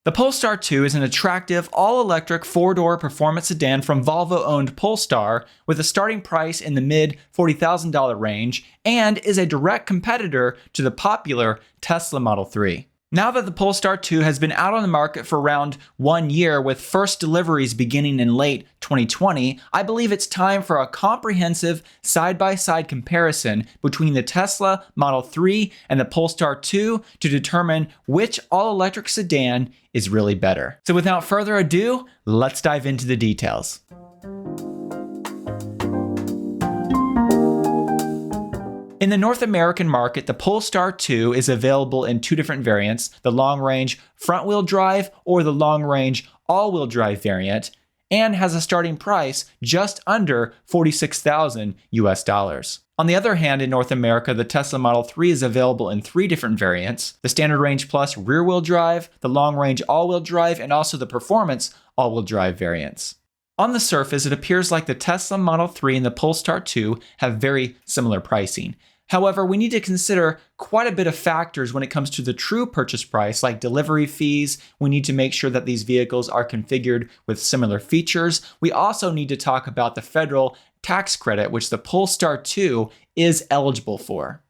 The Polestar 2 is an attractive, all-electric four-door performance sedan from Volvo-owned Polestar with a starting price in the mid-$40,000 range and is a direct competitor to the popular Tesla Model 3. Now that the Polestar 2 has been out on the market for around 1 year with first deliveries beginning in late 2020, I believe it's time for a comprehensive side-by-side comparison between the Tesla Model 3 and the Polestar 2 to determine which all-electric sedan is really better. So without further ado, let's dive into the details. In the North American market, the Polestar 2 is available in two different variants, the long-range front-wheel drive or the long-range all-wheel drive variant, and has a starting price just under $46,000 US. On the other hand, in North America, the Tesla Model 3 is available in three different variants, the Standard Range Plus rear-wheel drive, the long-range all-wheel drive, and also the Performance all-wheel drive variants. On the surface, it appears like the Tesla Model 3 and the Polestar 2 have very similar pricing. However, we need to consider quite a bit of factors when it comes to the true purchase price, like delivery fees. We need to make sure that these vehicles are configured with similar features. We also need to talk about the federal tax credit, which the Polestar 2 is eligible for.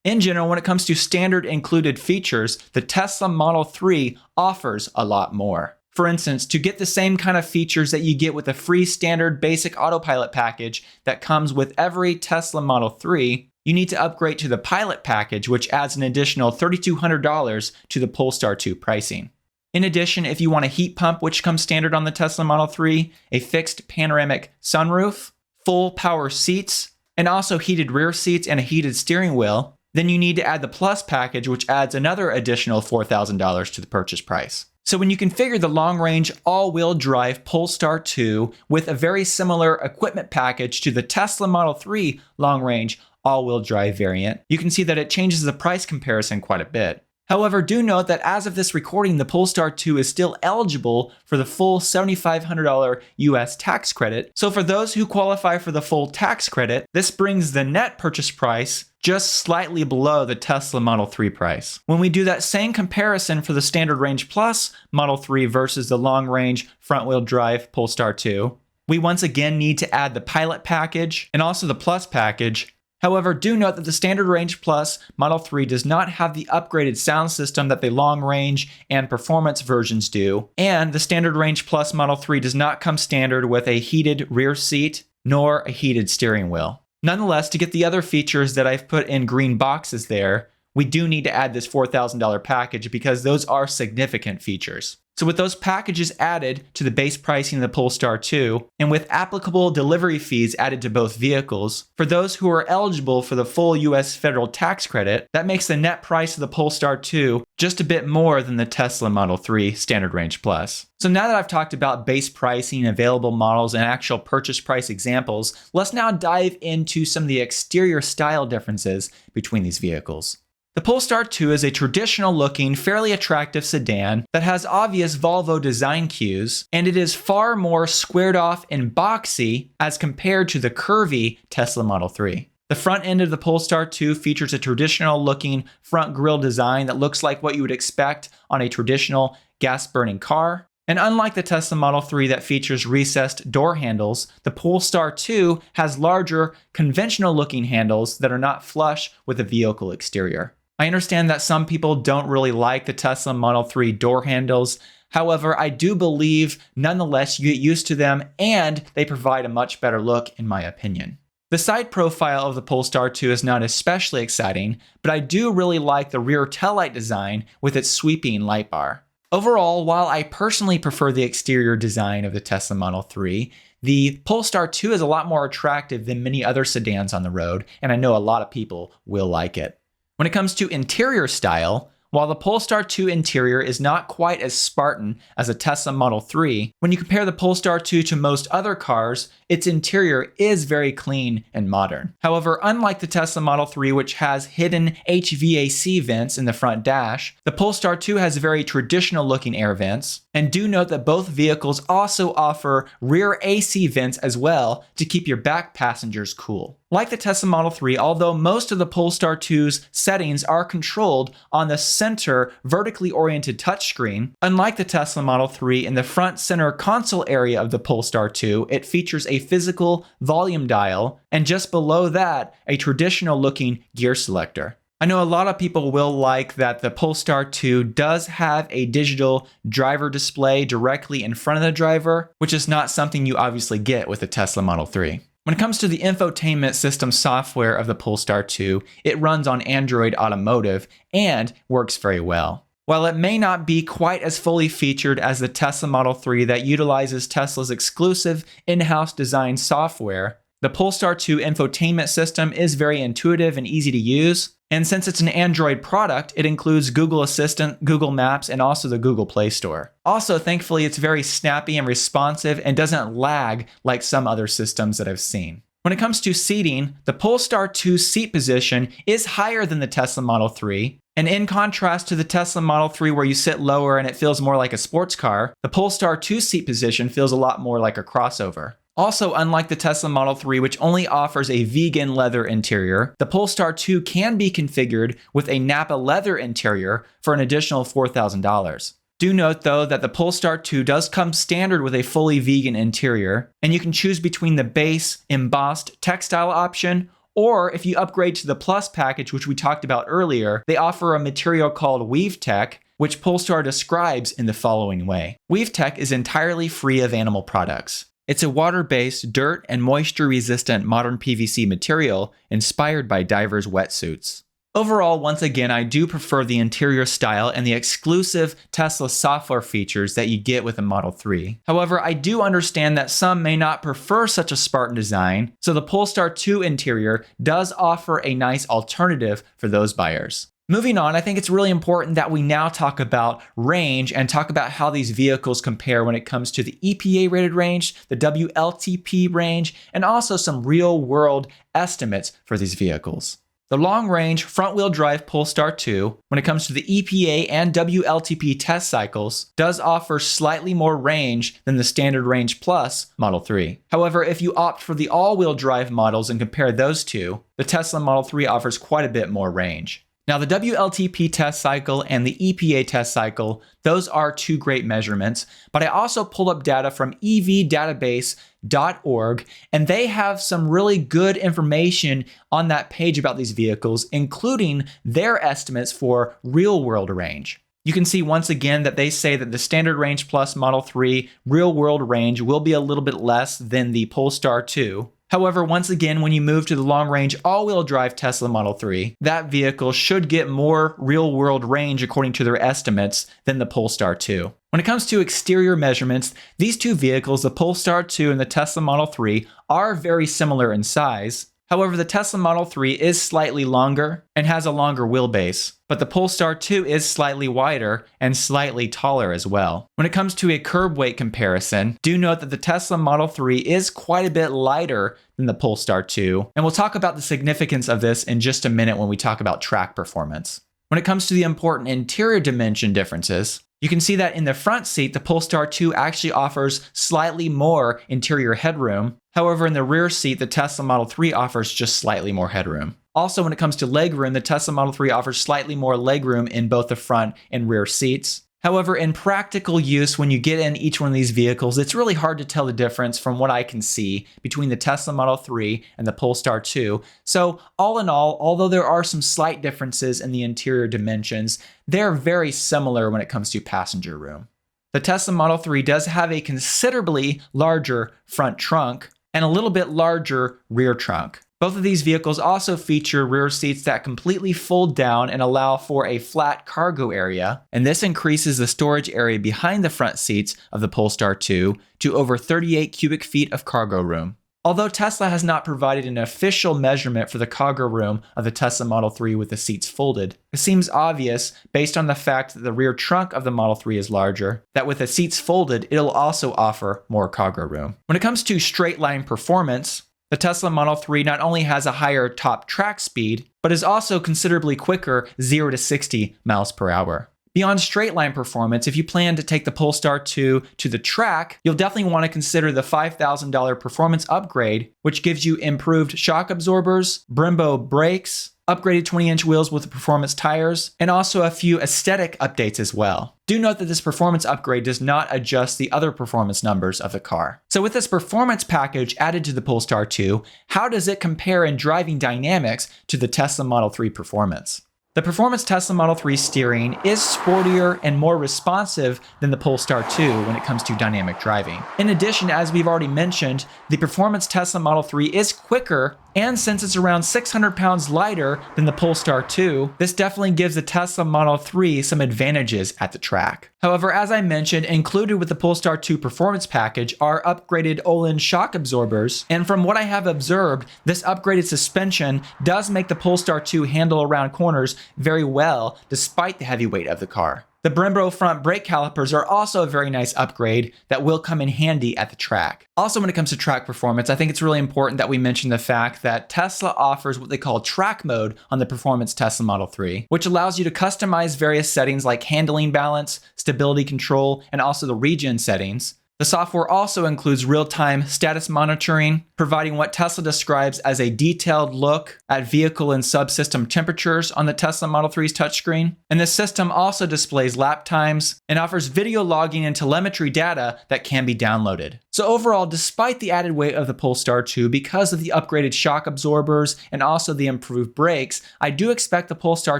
In general, when it comes to standard included features, the Tesla Model 3 offers a lot more. For instance, to get the same kind of features that you get with the free standard basic autopilot package that comes with every Tesla Model 3, you need to upgrade to the Pilot package, which adds an additional $3,200 to the Polestar 2 pricing. In addition, if you want a heat pump, which comes standard on the Tesla Model 3, a fixed panoramic sunroof, full power seats, and also heated rear seats and a heated steering wheel, then you need to add the Plus package, which adds another additional $4,000 to the purchase price. So when you configure the long-range all-wheel drive Polestar 2 with a very similar equipment package to the Tesla Model 3 long-range all-wheel drive variant, you can see that it changes the price comparison quite a bit. However, do note that as of this recording, the Polestar 2 is still eligible for the full $7,500 US tax credit. So for those who qualify for the full tax credit, this brings the net purchase price just slightly below the Tesla Model 3 price. When we do that same comparison for the Standard Range Plus Model 3 versus the long-range front-wheel drive Polestar 2, we once again need to add the Pilot package and also the Plus package. However, do note that the Standard Range Plus Model 3 does not have the upgraded sound system that the long range and performance versions do, and the Standard Range Plus Model 3 does not come standard with a heated rear seat nor a heated steering wheel. Nonetheless, to get the other features that I've put in green boxes there, we do need to add this $4,000 package because those are significant features. So with those packages added to the base pricing of the Polestar 2, and with applicable delivery fees added to both vehicles, for those who are eligible for the full US federal tax credit, that makes the net price of the Polestar 2 just a bit more than the Tesla Model 3 Standard Range Plus. So now that I've talked about base pricing, available models, and actual purchase price examples, let's now dive into some of the exterior style differences between these vehicles. The Polestar 2 is a traditional-looking, fairly attractive sedan that has obvious Volvo design cues, and it is far more squared off and boxy as compared to the curvy Tesla Model 3. The front end of the Polestar 2 features a traditional-looking front grille design that looks like what you would expect on a traditional gas-burning car. And unlike the Tesla Model 3 that features recessed door handles, the Polestar 2 has larger, conventional-looking handles that are not flush with the vehicle exterior. I understand that some people don't really like the Tesla Model 3 door handles. However, I do believe, nonetheless, you get used to them and they provide a much better look, in my opinion. The side profile of the Polestar 2 is not especially exciting, but I do really like the rear taillight design with its sweeping light bar. Overall, while I personally prefer the exterior design of the Tesla Model 3, the Polestar 2 is a lot more attractive than many other sedans on the road, and I know a lot of people will like it. When it comes to interior style, while the Polestar 2 interior is not quite as Spartan as a Tesla Model 3, when you compare the Polestar 2 to most other cars, its interior is very clean and modern. However, unlike the Tesla Model 3, which has hidden HVAC vents in the front dash, the Polestar 2 has very traditional looking air vents. And do note that both vehicles also offer rear AC vents as well to keep your back passengers cool. Like the Tesla Model 3, although most of the Polestar 2's settings are controlled on the center vertically oriented touchscreen, unlike the Tesla Model 3, in the front center console area of the Polestar 2, it features a physical volume dial, and just below that, a traditional looking gear selector. I know a lot of people will like that the Polestar 2 does have a digital driver display directly in front of the driver, which is not something you obviously get with the Tesla Model 3. When it comes to the infotainment system software of the Polestar 2, it runs on Android Automotive and works very well. While it may not be quite as fully featured as the Tesla Model 3 that utilizes Tesla's exclusive in-house design software, the Polestar 2 infotainment system is very intuitive and easy to use. And since it's an Android product, it includes Google Assistant, Google Maps, and also the Google Play Store. Also, thankfully, it's very snappy and responsive and doesn't lag like some other systems that I've seen. When it comes to seating, the Polestar 2 seat position is higher than the Tesla Model 3. And in contrast to the Tesla Model 3 where you sit lower and it feels more like a sports car, the Polestar 2 seat position feels a lot more like a crossover. Also, unlike the Tesla Model 3, which only offers a vegan leather interior, the Polestar 2 can be configured with a Napa leather interior for an additional $4,000. Do note, though, that the Polestar 2 does come standard with a fully vegan interior, and you can choose between the base embossed textile option, or if you upgrade to the Plus package, which we talked about earlier, they offer a material called Weave Tech, which Polestar describes in the following way. Weave Tech is entirely free of animal products. It's a water-based, dirt and moisture-resistant modern PVC material inspired by divers' wetsuits. Overall, once again, I do prefer the interior style and the exclusive Tesla software features that you get with a Model 3. However, I do understand that some may not prefer such a Spartan design, so the Polestar 2 interior does offer a nice alternative for those buyers. Moving on, I think it's really important that we now talk about range and talk about how these vehicles compare when it comes to the EPA rated range, the WLTP range, and also some real world estimates for these vehicles. The long-range front-wheel drive Polestar 2, when it comes to the EPA and WLTP test cycles, does offer slightly more range than the Standard Range Plus Model 3. However, if you opt for the all-wheel drive models and compare those two, the Tesla Model 3 offers quite a bit more range. Now, the WLTP test cycle and the EPA test cycle, those are two great measurements, but I also pulled up data from evdatabase.org, and they have some really good information on that page about these vehicles, including their estimates for real-world range. You can see once again that they say that the Standard Range Plus Model 3 real-world range will be a little bit less than the Polestar 2. However, once again, when you move to the long-range all-wheel drive Tesla Model 3, that vehicle should get more real-world range according to their estimates than the Polestar 2. When it comes to exterior measurements, these two vehicles, the Polestar 2 and the Tesla Model 3, are very similar in size. However, the Tesla Model 3 is slightly longer and has a longer wheelbase, but the Polestar 2 is slightly wider and slightly taller as well. When it comes to a curb weight comparison, do note that the Tesla Model 3 is quite a bit lighter than the Polestar 2, and we'll talk about the significance of this in just a minute when we talk about track performance. When it comes to the important interior dimension differences, you can see that in the front seat, the Polestar 2 actually offers slightly more interior headroom. However, in the rear seat, the Tesla Model 3 offers just slightly more headroom. Also, when it comes to legroom, the Tesla Model 3 offers slightly more legroom in both the front and rear seats. However, in practical use, when you get in each one of these vehicles, it's really hard to tell the difference from what I can see between the Tesla Model 3 and the Polestar 2. So all in all, although there are some slight differences in the interior dimensions, they're very similar when it comes to passenger room. The Tesla Model 3 does have a considerably larger front trunk and a little bit larger rear trunk. Both of these vehicles also feature rear seats that completely fold down and allow for a flat cargo area, and this increases the storage area behind the front seats of the Polestar 2 to over 38 cubic feet of cargo room. Although Tesla has not provided an official measurement for the cargo room of the Tesla Model 3 with the seats folded, it seems obvious, based on the fact that the rear trunk of the Model 3 is larger, that with the seats folded, it'll also offer more cargo room. When it comes to straight line performance, the Tesla Model 3 not only has a higher top track speed, but is also considerably quicker 0 to 60 miles per hour. Beyond straight line performance, if you plan to take the Polestar 2 to the track, you'll definitely want to consider the $5,000 performance upgrade, which gives you improved shock absorbers, Brembo brakes, upgraded 20-inch wheels with performance tires, and also a few aesthetic updates as well. Do note that this performance upgrade does not adjust the other performance numbers of the car. So with this performance package added to the Polestar 2, how does it compare in driving dynamics to the Tesla Model 3 performance? The performance Tesla Model 3 steering is sportier and more responsive than the Polestar 2 when it comes to dynamic driving. In addition, as we've already mentioned, the performance Tesla Model 3 is quicker, and since it's around 600 pounds lighter than the Polestar 2, this definitely gives the Tesla Model 3 some advantages at the track. However, as I mentioned, included with the Polestar 2 performance package are upgraded Öhlins shock absorbers, and from what I have observed, this upgraded suspension does make the Polestar 2 handle around corners very well despite the heavy weight of the car. The Brembo front brake calipers are also a very nice upgrade that will come in handy at the track. Also, when it comes to track performance, I think it's really important that we mention the fact that Tesla offers what they call track mode on the performance Tesla Model 3, which allows you to customize various settings like handling balance, stability control, and also the regen settings. The software also includes real-time status monitoring, providing what Tesla describes as a detailed look at vehicle and subsystem temperatures on the Tesla Model 3's touchscreen. And the system also displays lap times and offers video logging and telemetry data that can be downloaded. So overall, despite the added weight of the Polestar 2, because of the upgraded shock absorbers and also the improved brakes, I do expect the Polestar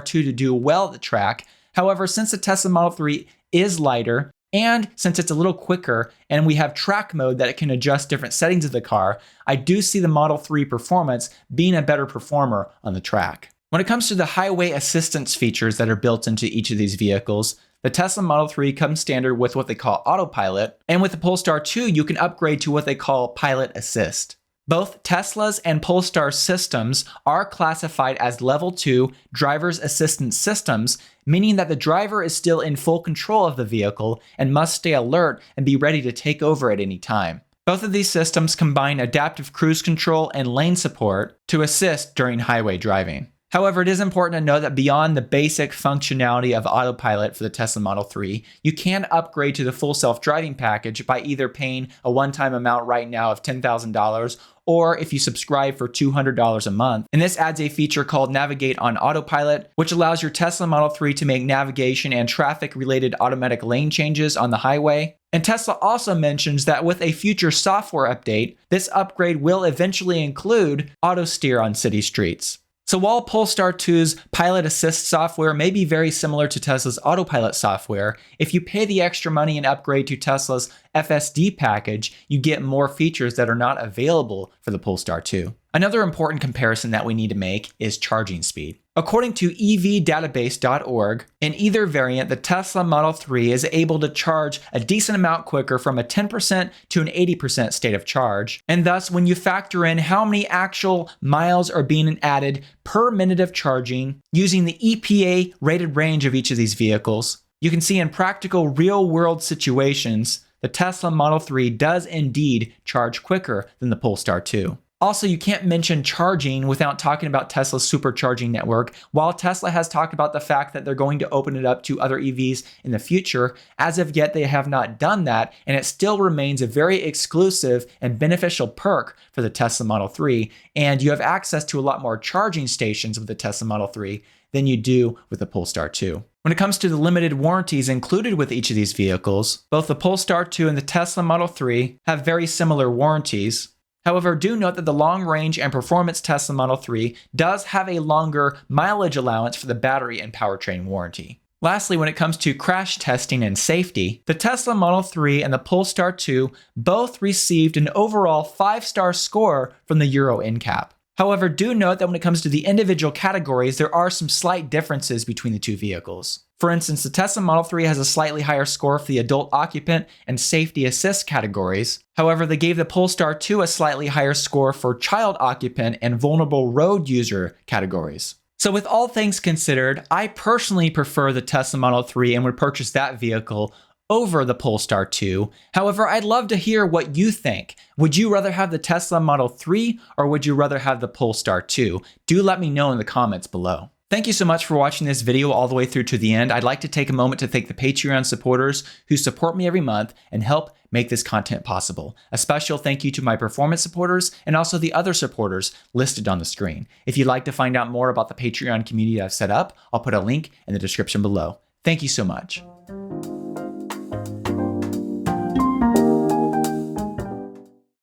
2 to do well at the track. However, since the Tesla Model 3 is lighter, and since it's a little quicker and we have track mode that it can adjust different settings of the car, I do see the Model 3 performance being a better performer on the track. When it comes to the highway assistance features that are built into each of these vehicles, the Tesla Model 3 comes standard with what they call autopilot, and with the Polestar 2, you can upgrade to what they call pilot assist. Both Tesla's and Polestar systems are classified as Level 2 driver's assistance systems, meaning that the driver is still in full control of the vehicle and must stay alert and be ready to take over at any time. Both of these systems combine adaptive cruise control and lane support to assist during highway driving. However, it is important to know that beyond the basic functionality of autopilot for the Tesla Model 3, you can upgrade to the full self-driving package by either paying a one-time amount right now of $10,000 or if you subscribe for $200 a month. And this adds a feature called Navigate on Autopilot, which allows your Tesla Model 3 to make navigation and traffic-related automatic lane changes on the highway. And Tesla also mentions that with a future software update, this upgrade will eventually include auto steer on city streets. So while Polestar 2's Pilot Assist software may be very similar to Tesla's Autopilot software, if you pay the extra money and upgrade to Tesla's FSD package, you get more features that are not available for the Polestar 2. Another important comparison that we need to make is charging speed. According to evdatabase.org, in either variant, the Tesla Model 3 is able to charge a decent amount quicker from a 10% to an 80% state of charge. And thus, when you factor in how many actual miles are being added per minute of charging using the EPA rated range of each of these vehicles, you can see in practical real-world situations, the Tesla Model 3 does indeed charge quicker than the Polestar 2. Also, you can't mention charging without talking about Tesla's supercharging network. While Tesla has talked about the fact that they're going to open it up to other EVs in the future, as of yet they have not done that, and it still remains a very exclusive and beneficial perk for the Tesla Model 3, and you have access to a lot more charging stations with the Tesla Model 3 than you do with the Polestar 2. When it comes to the limited warranties included with each of these vehicles, both the Polestar 2 and the Tesla Model 3 have very similar warranties. However, do note that the long-range and performance Tesla Model 3 does have a longer mileage allowance for the battery and powertrain warranty. Lastly, when it comes to crash testing and safety, the Tesla Model 3 and the Polestar 2 both received an overall 5-star score from the Euro NCAP. However, do note that when it comes to the individual categories, there are some slight differences between the two vehicles. For instance, the Tesla Model 3 has a slightly higher score for the adult occupant and safety assist categories. However, they gave the Polestar 2 a slightly higher score for child occupant and vulnerable road user categories. So with all things considered, I personally prefer the Tesla Model 3 and would purchase that vehicle over the Polestar 2. However, I'd love to hear what you think. Would you rather have the Tesla Model 3 or would you rather have the Polestar 2? Do let me know in the comments below. Thank you so much for watching this video all the way through to the end. I'd like to take a moment to thank the Patreon supporters who support me every month and help make this content possible. A special thank you to my performance supporters and also the other supporters listed on the screen. If you'd like to find out more about the Patreon community I've set up, I'll put a link in the description below. Thank you so much.